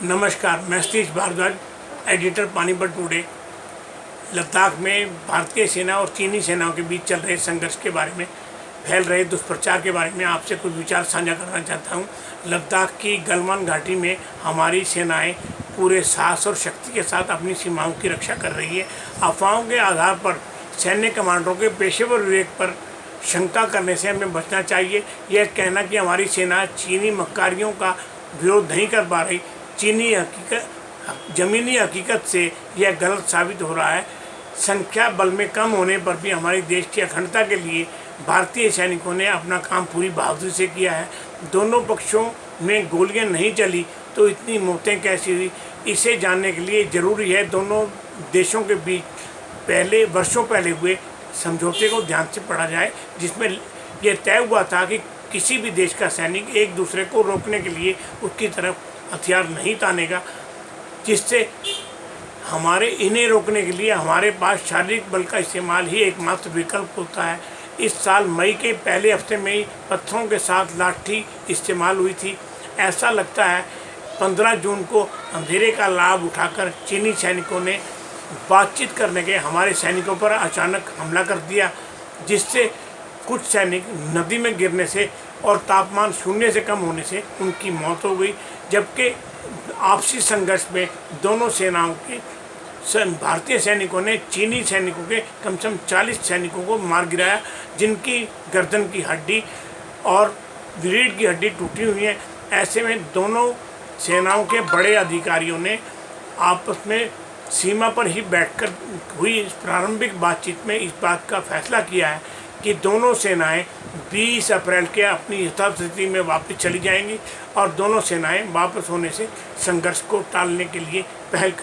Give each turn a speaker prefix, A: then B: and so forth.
A: नमस्कार, मैं Satish Bhardwaj, editor Panipat today. Ladakh में भारतीय सेना और चीनी सेनाओं के बीच चल रहे संघर्ष के बारे में, फैल रहे दुष्प्रचार के बारे में आपसे कुछ विचार साझा करना चाहता हूं। लद्दाख की गलवान घाटी में हमारी सेनाएं पूरे साहस और शक्ति के साथ अपनी सीमाओं की रक्षा कर रही है। अफवाहों के आधार पर सैन्य कमांडरों के पेशेवर विवेक पर शंका करने से हमें बचना चाहिए। यह कहना कि हमारी सेना चीनी मक्कारियों का विरोध नहीं कर पा रही, ज़मीनी हकीकत से यह गलत साबित हो रहा है। संख्या बल में कम होने पर भी हमारे देश की अखंडता के लिए भारतीय सैनिकों ने अपना काम पूरी बहादुरी से किया है। दोनों पक्षों में गोलियां नहीं चली तो इतनी मौतें कैसी हुई, इसे जानने के लिए ज़रूरी है दोनों देशों के बीच वर्षों पहले हुए समझौते को ध्यान से पढ़ा जाए, जिसमें यह तय हुआ था कि किसी भी देश का सैनिक एक दूसरे को रोकने के लिए उसकी तरफ हथियार नहीं तानेगा, जिससे इन्हें रोकने के लिए हमारे पास शारीरिक बल का इस्तेमाल ही एकमात्र विकल्प होता है। इस साल मई के पहले हफ्ते में ही पत्थरों के साथ लाठी इस्तेमाल हुई थी। ऐसा लगता है 15 जून को अंधेरे का लाभ उठाकर चीनी सैनिकों ने बातचीत करने के हमारे सैनिकों पर अचानक हमला कर दिया, जिससे कुछ सैनिक नदी में गिरने से और तापमान शून्य से कम होने से उनकी मौत हो गई। जबकि आपसी संघर्ष में दोनों सेनाओं के भारतीय सैनिकों ने चीनी सैनिकों के कम से कम 40 सैनिकों को मार गिराया, जिनकी गर्दन की हड्डी और रीढ़ की हड्डी टूटी हुई है। ऐसे में दोनों सेनाओं के बड़े अधिकारियों ने आपस में सीमा पर ही बैठकर हुई इस प्रारंभिक बातचीत में इस बात का फैसला किया है कि दोनों सेनाएं 20 अप्रैल के अपनी यथास्थिति में वापस चली जाएंगी और दोनों सेनाएं वापस होने से संघर्ष को टालने के लिए पहल करेंगी।